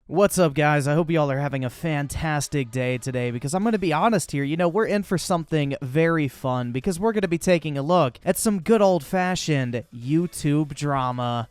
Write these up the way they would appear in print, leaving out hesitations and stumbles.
What's up, guys? I hope y'all are having a fantastic day today, because I'm going to be honest here, we're in for something very fun, because we're going to be taking a look at some good old-fashioned YouTube drama.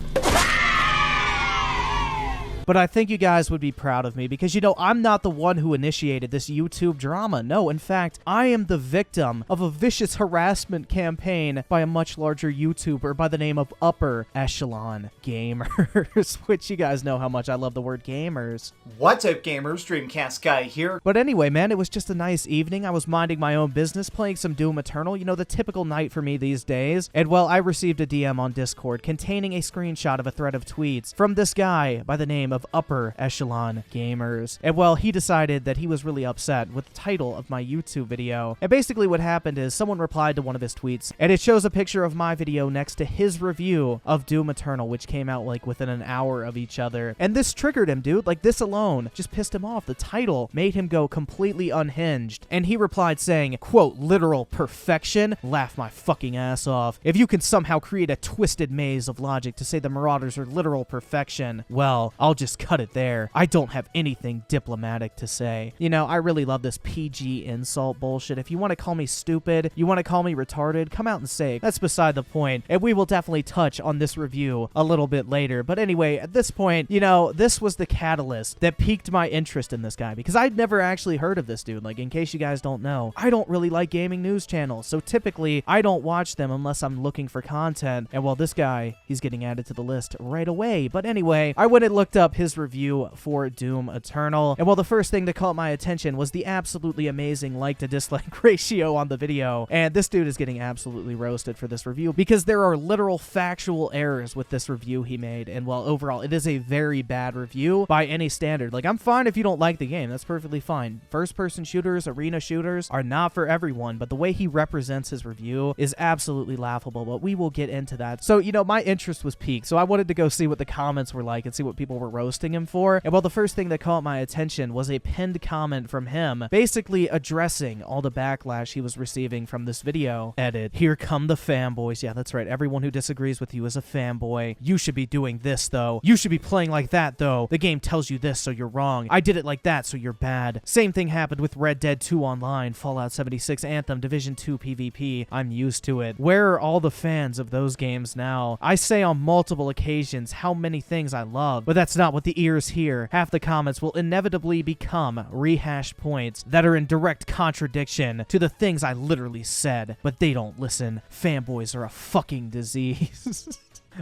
But I think you guys would be proud of me because, I'm not the one who initiated this YouTube drama. No, in fact, I am the victim of a vicious harassment campaign by a much larger YouTuber by the name of Upper Echelon Gamers, which you guys know how much I love the word gamers. What's up, gamers? Dreamcast Guy here. But anyway, man, it was just a nice evening. I was minding my own business, playing some Doom Eternal, the typical night for me these days. And, well, I received a DM on Discord containing a screenshot of a thread of tweets from this guy by the name of Upper Echelon Gamers. And, well, he decided that he was really upset with the title of my YouTube video. And basically what happened is someone replied to one of his tweets, and it shows a picture of my video next to his review of Doom Eternal, which came out like within an hour of each other. And this triggered him, dude. Like, this alone just pissed him off. The title made him go completely unhinged. And he replied saying, quote, literal perfection? Laugh my fucking ass off. If you can somehow create a twisted maze of logic to say the Marauders are literal perfection, well, I'll just cut it there. I don't have anything diplomatic to say. I really love this PG insult bullshit. If you want to call me stupid, you want to call me retarded, come out and say it. That's beside the point. And we will definitely touch on this review a little bit later. But anyway, at this point, this was the catalyst that piqued my interest in this guy, because I'd never actually heard of this dude. Like, in case you guys don't know, I don't really like gaming news channels, so typically I don't watch them unless I'm looking for content. And well, this guy, he's getting added to the list right away. But anyway, I went and looked up his review for Doom Eternal, and well, the first thing that caught my attention was the absolutely amazing like to dislike ratio on the video. And this dude is getting absolutely roasted for this review because there are literal factual errors with this review he made. And well, overall, it is a very bad review by any standard. Like, I'm fine if you don't like the game, that's perfectly fine. First-person shooters, arena shooters are not for everyone, but the way he represents his review is absolutely laughable, but we will get into that. So, my interest was piqued, so I wanted to go see what the comments were like and see what people were roasting him for. And well, the first thing that caught my attention was a pinned comment from him, basically addressing all the backlash he was receiving from this video. Edit, here come the fanboys. Yeah, that's right. Everyone who disagrees with you is a fanboy. You should be doing this, though. You should be playing like that, though. The game tells you this, so you're wrong. I did it like that, so you're bad. Same thing happened with Red Dead 2 Online, Fallout 76, Anthem, Division 2 PvP. I'm used to it. Where are all the fans of those games now? I say on multiple occasions how many things I love, but that's not what the ears hear. Half the comments will inevitably become rehashed points that are in direct contradiction to the things I literally said, but they don't listen. Fanboys are a fucking disease.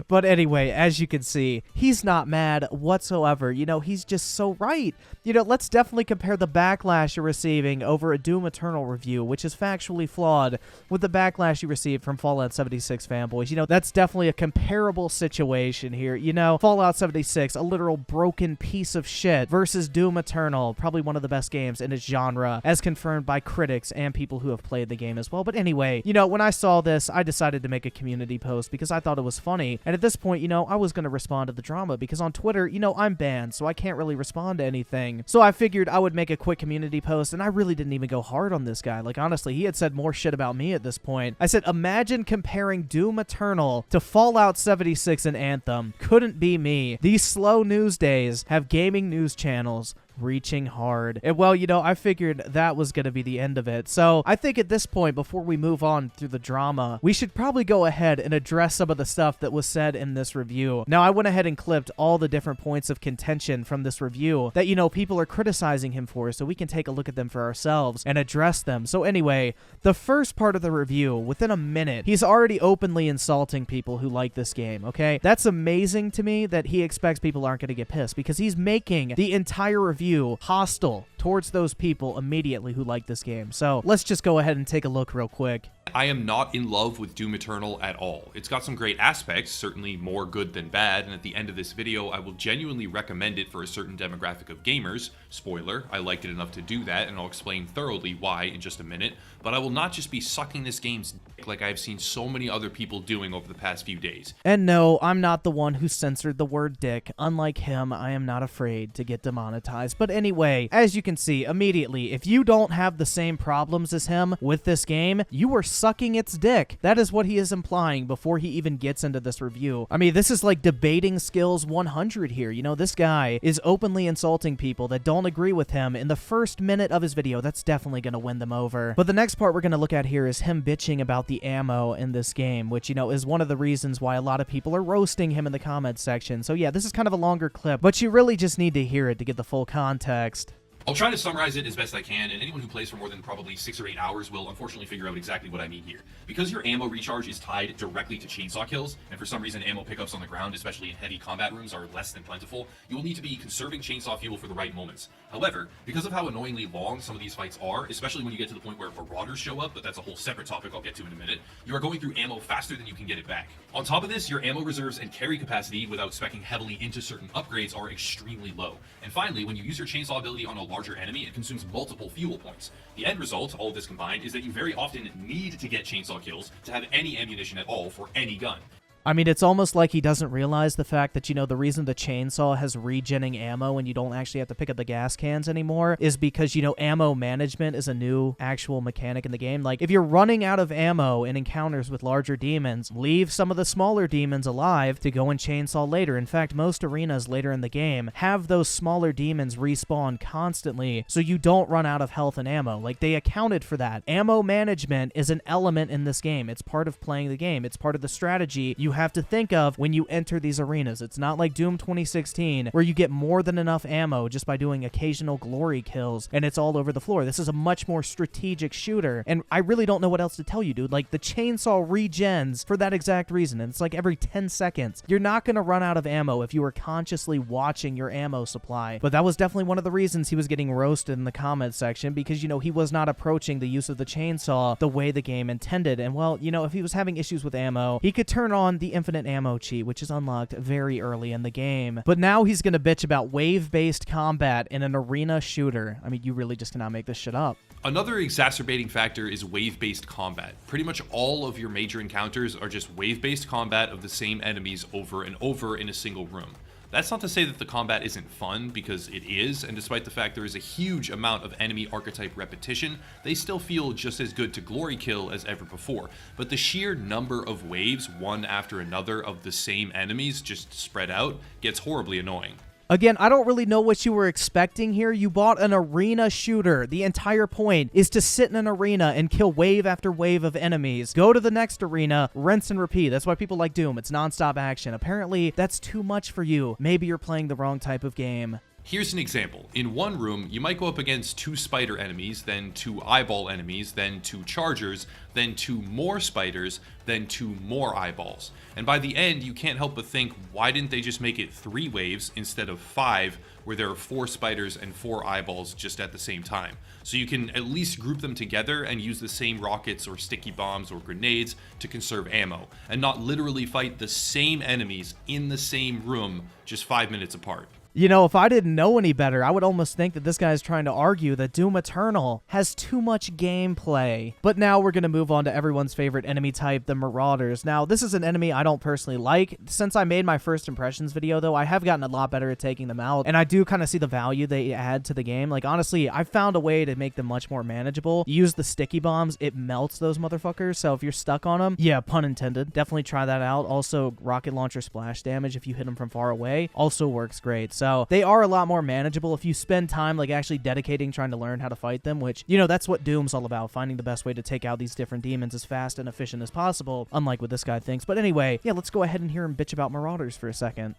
But anyway, as you can see, he's not mad whatsoever. He's just so right. Let's definitely compare the backlash you're receiving over a Doom Eternal review, which is factually flawed, with the backlash you received from Fallout 76 fanboys. That's definitely a comparable situation here. Fallout 76, a literal broken piece of shit, versus Doom Eternal, probably one of the best games in its genre, as confirmed by critics and people who have played the game as well. But anyway, when I saw this, I decided to make a community post because I thought it was funny. And at this point, I was going to respond to the drama because on Twitter, I'm banned, so I can't really respond to anything. So I figured I would make a quick community post, and I really didn't even go hard on this guy. Like, honestly, he had said more shit about me at this point. I said, imagine comparing Doom Eternal to Fallout 76 and Anthem. Couldn't be me. These slow news days have gaming news channels reaching hard. And well, I figured that was going to be the end of it. So I think at this point, before we move on through the drama, we should probably go ahead and address some of the stuff that was said in this review. Now, I went ahead and clipped all the different points of contention from this review that, people are criticizing him for, so we can take a look at them for ourselves and address them. So anyway, the first part of the review, within a minute, he's already openly insulting people who like this game, okay? That's amazing to me that he expects people aren't going to get pissed, because he's making the entire review hostile towards those people immediately who like this game. So let's just go ahead and take a look real quick. I am not in love with Doom Eternal at all. It's got some great aspects, certainly more good than bad, and at the end of this video, I will genuinely recommend it for a certain demographic of gamers. Spoiler, I liked it enough to do that, and I'll explain thoroughly why in just a minute, but I will not just be sucking this game's dick like I've seen so many other people doing over the past few days. And no, I'm not the one who censored the word dick. Unlike him, I am not afraid to get demonetized. But anyway, as you can see, immediately, if you don't have the same problems as him with this game, you are sucking its dick. That is what he is implying before he even gets into this review. I mean, this is like debating skills 100 here. You know, this guy is openly insulting people that don't agree with him in the first minute of his video. That's definitely going to win them over. But the next part we're going to look at here is him bitching about the ammo in this game, which, you know, is one of the reasons why a lot of people are roasting him in the comments section. So yeah, this is kind of a longer clip, but you really just need to hear it to get the full context. I'll try to summarize it as best I can, and anyone who plays for more than probably 6 or 8 hours will unfortunately figure out exactly what I mean here. Because your ammo recharge is tied directly to chainsaw kills, and for some reason ammo pickups on the ground, especially in heavy combat rooms, are less than plentiful, you will need to be conserving chainsaw fuel for the right moments. However, because of how annoyingly long some of these fights are, especially when you get to the point where marauders show up, but that's a whole separate topic I'll get to in a minute, you are going through ammo faster than you can get it back. On top of this, your ammo reserves and carry capacity without speccing heavily into certain upgrades are extremely low. And finally, when you use your chainsaw ability on a larger enemy, it consumes multiple fuel points. The end result, all of this combined, is that you very often need to get chainsaw kills to have any ammunition at all for any gun. I mean, it's almost like he doesn't realize the fact that, you know, the reason the chainsaw has regenning ammo and you don't actually have to pick up the gas cans anymore is because, you know, ammo management is a new actual mechanic in the game. Like, if you're running out of ammo in encounters with larger demons, leave some of the smaller demons alive to go and chainsaw later. In fact, most arenas later in the game have those smaller demons respawn constantly so you don't run out of health and ammo. Like, they accounted for that. Ammo management is an element in this game. It's part of playing the game. It's part of the strategy you have to think of when you enter these arenas. It's not like Doom 2016 where you get more than enough ammo just by doing occasional glory kills and it's all over the floor. This is a much more strategic shooter, and I really don't know what else to tell you, dude. Like, the chainsaw regens for that exact reason, and it's like every 10 seconds. You're not going to run out of ammo if you are consciously watching your ammo supply, but that was definitely one of the reasons he was getting roasted in the comments section, because, you know, he was not approaching the use of the chainsaw the way the game intended. And well, you know, if he was having issues with ammo, he could turn on the infinite ammo cheat, which is unlocked very early in the game. But now he's gonna bitch about wave-based combat in an arena shooter. I mean, you really just cannot make this shit up. Another exacerbating factor is wave-based combat. Pretty much all of your major encounters are just wave-based combat of the same enemies over and over in a single room. That's not to say that the combat isn't fun, because it is, and despite the fact there is a huge amount of enemy archetype repetition, they still feel just as good to glory kill as ever before. But the sheer number of waves, one after another, of the same enemies just spread out, gets horribly annoying. Again, I don't really know what you were expecting here. You bought an arena shooter. The entire point is to sit in an arena and kill wave after wave of enemies. Go to the next arena, rinse and repeat. That's why people like Doom. It's non-stop action. Apparently, that's too much for you. Maybe you're playing the wrong type of game. Here's an example. In one room, you might go up against 2 spider enemies, then 2 eyeball enemies, then 2 chargers, then 2 more spiders, then 2 more eyeballs. And by the end, you can't help but think, why didn't they just make it 3 waves instead of 5, where there are 4 spiders and 4 eyeballs just at the same time? So you can at least group them together and use the same rockets or sticky bombs or grenades to conserve ammo, and not literally fight the same enemies in the same room just 5 minutes apart. You know, if I didn't know any better, I would almost think that this guy is trying to argue that Doom Eternal has too much gameplay. But now we're going to move on to everyone's favorite enemy type, the Marauders. Now, this is an enemy I don't personally like. Since I made my first impressions video, though, I have gotten a lot better at taking them out, and I do kind of see the value they add to the game. Like, honestly, I found a way to make them much more manageable. You use the sticky bombs, it melts those motherfuckers, so if you're stuck on them, yeah, pun intended, definitely try that out. Also, rocket launcher splash damage if you hit them from far away also works great. So they are a lot more manageable if you spend time like actually dedicating trying to learn how to fight them, which, you know, that's what Doom's all about, finding the best way to take out these different demons as fast and efficient as possible, unlike what this guy thinks. But anyway, yeah, let's go ahead and hear him bitch about Marauders for a second.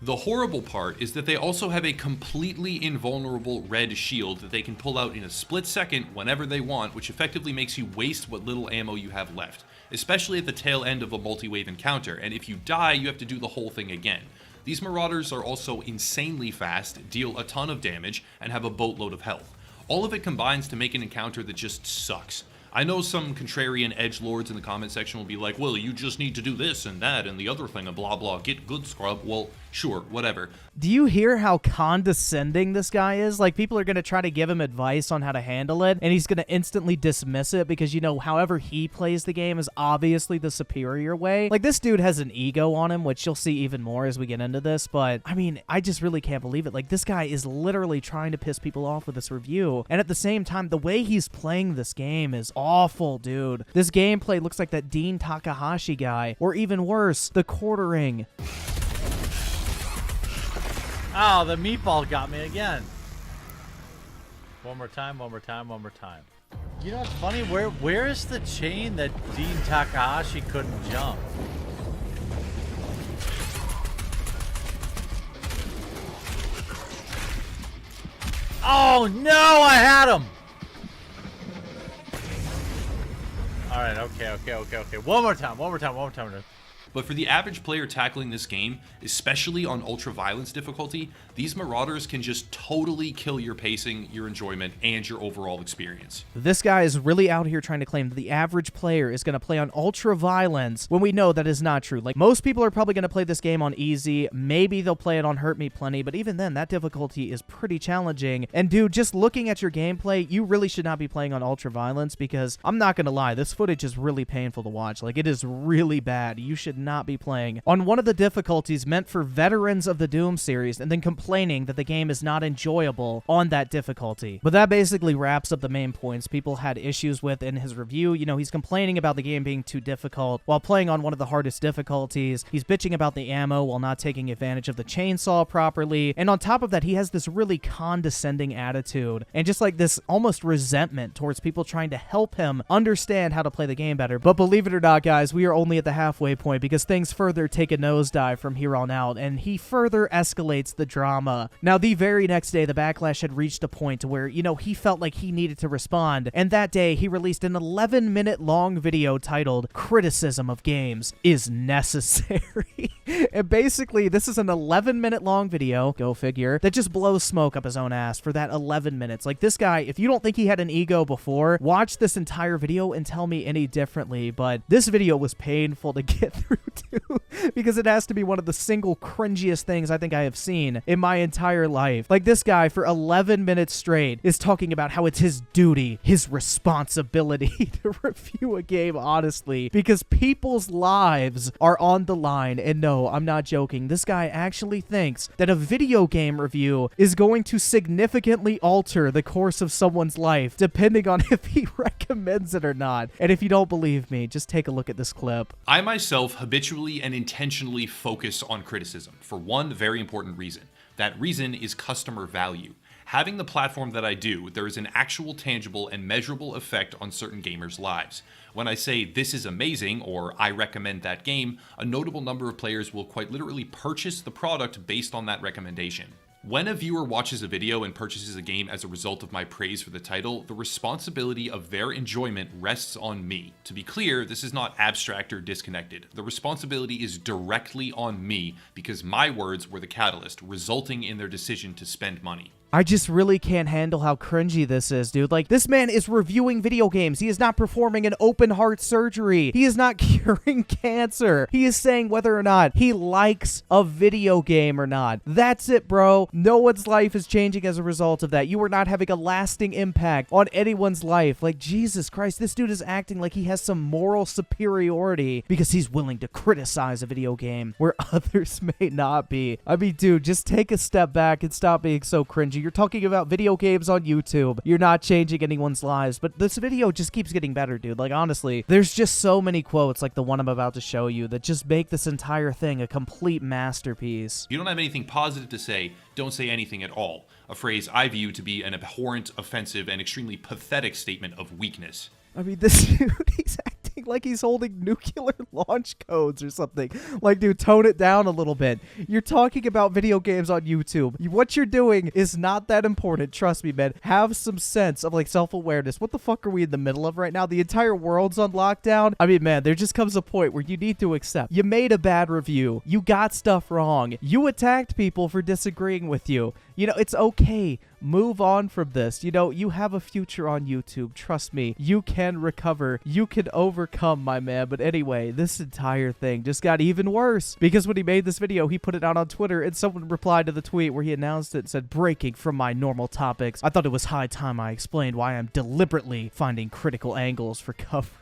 The horrible part is that they also have a completely invulnerable red shield that they can pull out in a split second whenever they want, which effectively makes you waste what little ammo you have left, especially at the tail end of a multi-wave encounter, and if you die, you have to do the whole thing again. These Marauders are also insanely fast, deal a ton of damage, and have a boatload of health. All of it combines to make an encounter that just sucks. I know some contrarian edgelords in the comment section will be like, well, you just need to do this and that and the other thing and blah blah, get good scrub. Well, Sure, whatever. Do you hear how condescending this guy is? Like, people are going to try to give him advice on how to handle it, and he's going to instantly dismiss it because, you know, however he plays the game is obviously the superior way. Like, this dude has an ego on him, which you'll see even more as we get into this, but, I mean, I just really can't believe it. Like, this guy is literally trying to piss people off with this review, and at the same time, the way he's playing this game is awful, dude. This gameplay looks like that Dean Takahashi guy, or even worse, the quartering. Oh, the meatball got me again. One more time. You know what's funny? Where is the chain that Dean Takahashi couldn't jump? Oh no, I had him! Alright, okay. One more time. But for the average player tackling this game, especially on ultra-violence difficulty, these marauders can just totally kill your pacing, your enjoyment, and your overall experience. This guy is really out here trying to claim that the average player is going to play on ultra-violence when we know that is not true. Like, most people are probably going to play this game on easy. Maybe they'll play it on Hurt Me Plenty, but even then, that difficulty is pretty challenging. And dude, just looking at your gameplay, you really should not be playing on ultra-violence because, I'm not going to lie, this footage is really painful to watch. Like, it is really bad. You should not be playing on one of the difficulties meant for veterans of the Doom series and then complaining that the game is not enjoyable on that difficulty. But that basically wraps up the main points people had issues with in his review. You know, he's complaining about the game being too difficult while playing on one of the hardest difficulties. He's bitching about the ammo while not taking advantage of the chainsaw properly. And on top of that, he has this really condescending attitude and just like this almost resentment towards people trying to help him understand how to play the game better. But believe it or not, guys, we are only at the halfway point because things further take a nosedive from here on out, and he further escalates the drama. Now, the very next day, the Backlash had reached a point to where, you know, he felt like he needed to respond, and that day, he released an 11-minute long video titled, "Criticism of Games is Necessary." And basically, this is an 11-minute long video, go figure, that just blows smoke up his own ass for that 11 minutes. Like, this guy, if you don't think he had an ego before, watch this entire video and tell me any differently, but this video was painful to get through too. Because it has to be one of the single cringiest things I think I have seen in my entire life. Like, this guy for 11 minutes straight is talking about how it's his duty, his responsibility to review a game honestly because people's lives are on the line. And no, I'm not joking. This guy actually thinks that a video game review is going to significantly alter the course of someone's life depending on if he recommends it or not. And if you don't believe me, just take a look at this clip. I myself habitually and intentionally focus on criticism for one very important reason. That reason is customer value. Having the platform that I do, there is an actual tangible and measurable effect on certain gamers' lives. When I say this is amazing or I recommend that game, a notable number of players will quite literally purchase the product based on that recommendation. When a viewer watches a video and purchases a game as a result of my praise for the title, the responsibility of their enjoyment rests on me. To be clear, this is not abstract or disconnected. The responsibility is directly on me because my words were the catalyst, resulting in their decision to spend money. I just really can't handle how cringy this is, dude. Like, this man is reviewing video games. He is not performing an open heart surgery. He is not curing cancer. He is saying whether or not he likes a video game or not. That's it, bro. No one's life is changing as a result of that. You are not having a lasting impact on anyone's life. Like, Jesus Christ, this dude is acting like he has some moral superiority because he's willing to criticize a video game where others may not be. I mean, dude, just take a step back and stop being so cringy. You're talking about video games on YouTube. You're not changing anyone's lives, but this video just keeps getting better, dude. Like, honestly, there's just so many quotes like the one I'm about to show you that just make this entire thing a complete masterpiece. If you don't have anything positive to say, don't say anything at all. A phrase I view to be an abhorrent, offensive, and extremely pathetic statement of weakness. I mean, this dude, he's acting like he's holding nuclear launch codes or something. Like, dude, tone it down a little bit. You're talking about video games on YouTube. What you're doing is not that important. Trust me, man. Have some sense of, like, self-awareness. What the fuck are we in the middle of right now? The entire world's on lockdown? I mean, man, there just comes a point where you need to accept. You made a bad review. You got stuff wrong. You attacked people for disagreeing with you. You know, it's okay. Move on from this. You know, you have a future on YouTube. Trust me. You can recover. You can overcome, my man. But anyway, this entire thing just got even worse because when he made this video, he put it out on Twitter and someone replied to the tweet where he announced it and said, breaking from my normal topics. I thought it was high time I explained why I'm deliberately finding critical angles for coverage.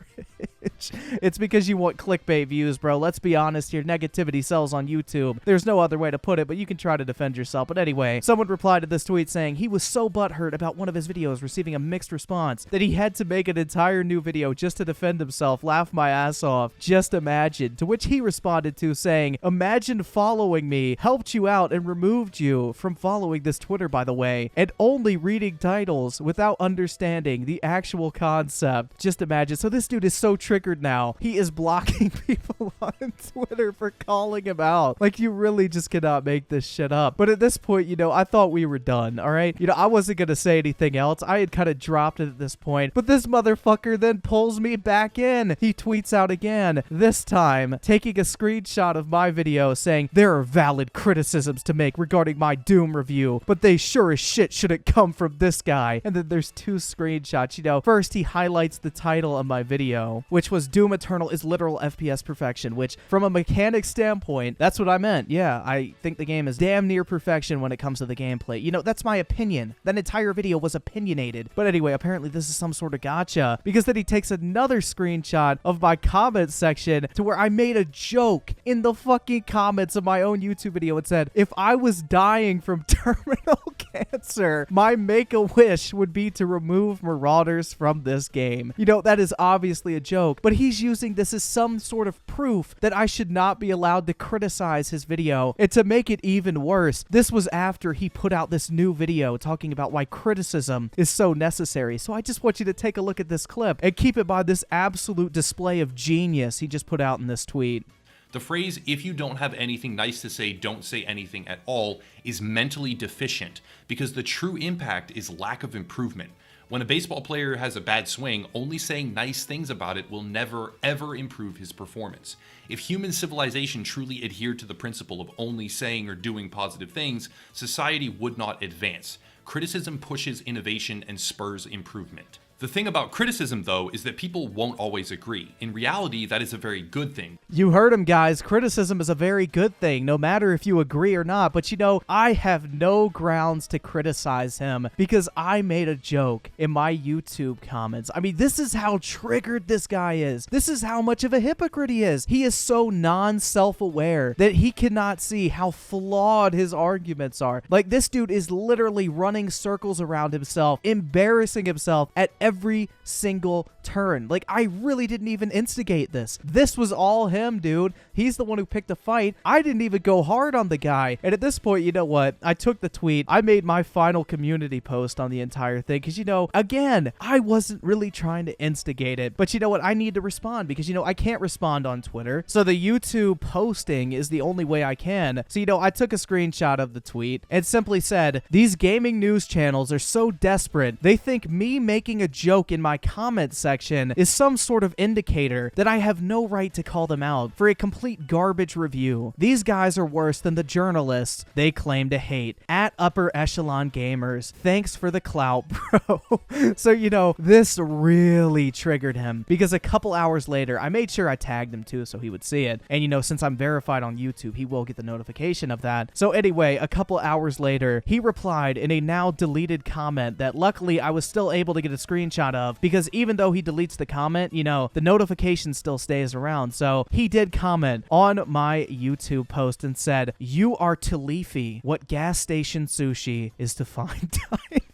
It's because you want clickbait views, bro. Let's be honest here. Negativity sells on YouTube. There's no other way to put it, but you can try to defend yourself. But anyway, someone replied to this tweet saying he was so butthurt about one of his videos receiving a mixed response that he had to make an entire new video just to defend himself. Laugh my ass off. Just imagine. To which he responded to saying, imagine following me, helped you out, and removed you from following this Twitter, by the way, and only reading titles without understanding the actual concept. Just imagine. So this dude is so triggered now. He is blocking people on Twitter for calling him out. Like, you really just cannot make this shit up. But at this point, you know, I thought we were done, all right? You know, I wasn't going to say anything else. I had kind of dropped it at this point. But this motherfucker then pulls me back in. He tweets out again, this time taking a screenshot of my video saying, there are valid criticisms to make regarding my Doom review, but they sure as shit shouldn't come from this guy. And then there's two screenshots. You know, first he highlights the title of my video, which was Doom Eternal is literal FPS perfection, which from a mechanics standpoint, that's what I meant. Yeah, I think the game is damn near perfection when it comes to the gameplay. You know, that's my opinion. That entire video was opinionated. But anyway, apparently this is some sort of gotcha, because then he takes another screenshot of my comment section to where I made a joke in the fucking comments of my own YouTube video and said, if I was dying from terminal cancer, my make-a-wish would be to remove Marauders from this game. You know, that is obviously a joke, but he's using this as some sort of proof that I should not be allowed to criticize his video. And to make it even worse, this was after he put out this new video talking about why criticism is so necessary. So I just want you to take a look at this clip and keep it by this absolute display of genius he just put out in this tweet. The phrase, if you don't have anything nice to say, don't say anything at all, is mentally deficient because the true impact is lack of improvement. When a baseball player has a bad swing, only saying nice things about it will never, ever improve his performance. If human civilization truly adhered to the principle of only saying or doing positive things, society would not advance. Criticism pushes innovation and spurs improvement. The thing about criticism, though, is that people won't always agree. In reality, that is a very good thing. You heard him, guys. Criticism is a very good thing, no matter if you agree or not. But you know, I have no grounds to criticize him because I made a joke in my YouTube comments. I mean, this is how triggered this guy is. This is how much of a hypocrite he is. He is so non-self-aware that he cannot see how flawed his arguments are. Like, this dude is literally running circles around himself, embarrassing himself at every single turn. Like, I really didn't even instigate this. This was all him, dude. He's the one who picked a fight. I didn't even go hard on the guy. And at this point, you know what? I took the tweet. I made my final community post on the entire thing because, you know, again, I wasn't really trying to instigate it. But you know what? I need to respond because, you know, I can't respond on Twitter. So the YouTube posting is the only way I can. So, you know, I took a screenshot of the tweet and simply said, these gaming news channels are so desperate, they think me making a joke in my comment section is some sort of indicator that I have no right to call them out for a complete garbage review. These guys are worse than the journalists they claim to hate. At Upper Echelon Gamers, thanks for the clout, bro. So, you know, this really triggered him because a couple hours later, I made sure I tagged him too so he would see it. And, you know, since I'm verified on YouTube, he will get the notification of that. So anyway, a couple hours later, he replied in a now deleted comment that luckily I was still able to get a screenshot of, because even though he deletes the comment, you know, the notification still stays around. So he did comment on my YouTube post and said, you are to leafy what gas station sushi is to fine dining.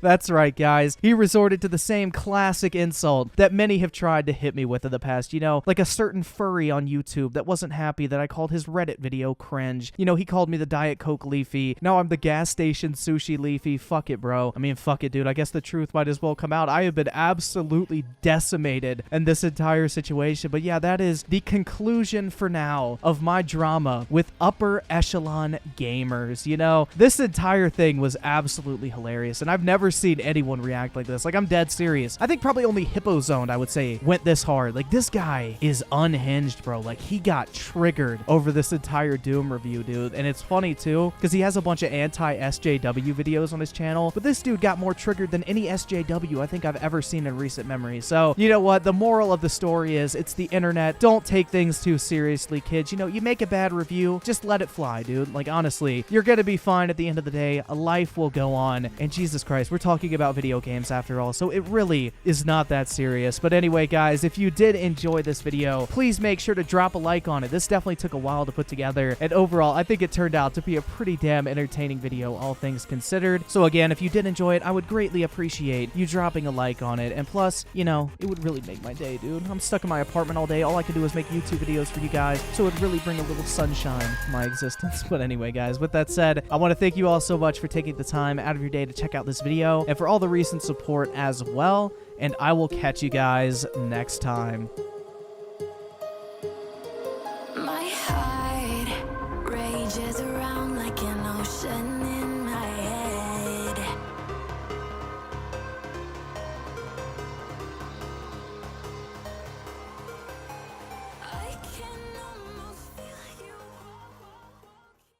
That's right, guys. He resorted to the same classic insult that many have tried to hit me with in the past, you know, like a certain furry on YouTube that wasn't happy that I called his Reddit video cringe. You know, he called me the Diet Coke Leafy. Now I'm the gas station sushi Leafy. Fuck it, bro. I mean, fuck it, dude. I guess the truth might as well come out. I have been absolutely decimated in this entire situation. But yeah, that is the conclusion for now of my drama with Upper Echelon Gamers. You know, this entire thing was absolutely hilarious, and I've never seen anyone react like this. Like, I'm dead serious. I think probably only Hippo Zoned, I would say, went this hard. Like, this guy is unhinged, bro. Like, he got triggered over this entire Doom review, dude. And it's funny, too, because he has a bunch of anti-SJW videos on his channel, but this dude got more triggered than any SJW I think I've ever seen in recent memory. So, you know what? The moral of the story is, it's the internet. Don't take things too seriously, kids. You know, you make a bad review, just let it fly, dude. Like, honestly, you're gonna be fine at the end of the day. A life will go on. And Jesus Christ, we're talking about video games after all, so it really is not that serious. But anyway, guys, if you did enjoy this video, please make sure to drop a like on it. This definitely took a while to put together, and overall, I think it turned out to be a pretty damn entertaining video, all things considered. So again, if you did enjoy it, I would greatly appreciate you dropping a like on it. And plus, you know, it would really make my day, dude. I'm stuck in my apartment all day. All I can do is make YouTube videos for you guys, so it would really bring a little sunshine to my existence. But anyway, guys, with that said, I want to thank you all so much for taking the time out of your day to check out this video, and for all the recent support as well, and I will catch you guys next time.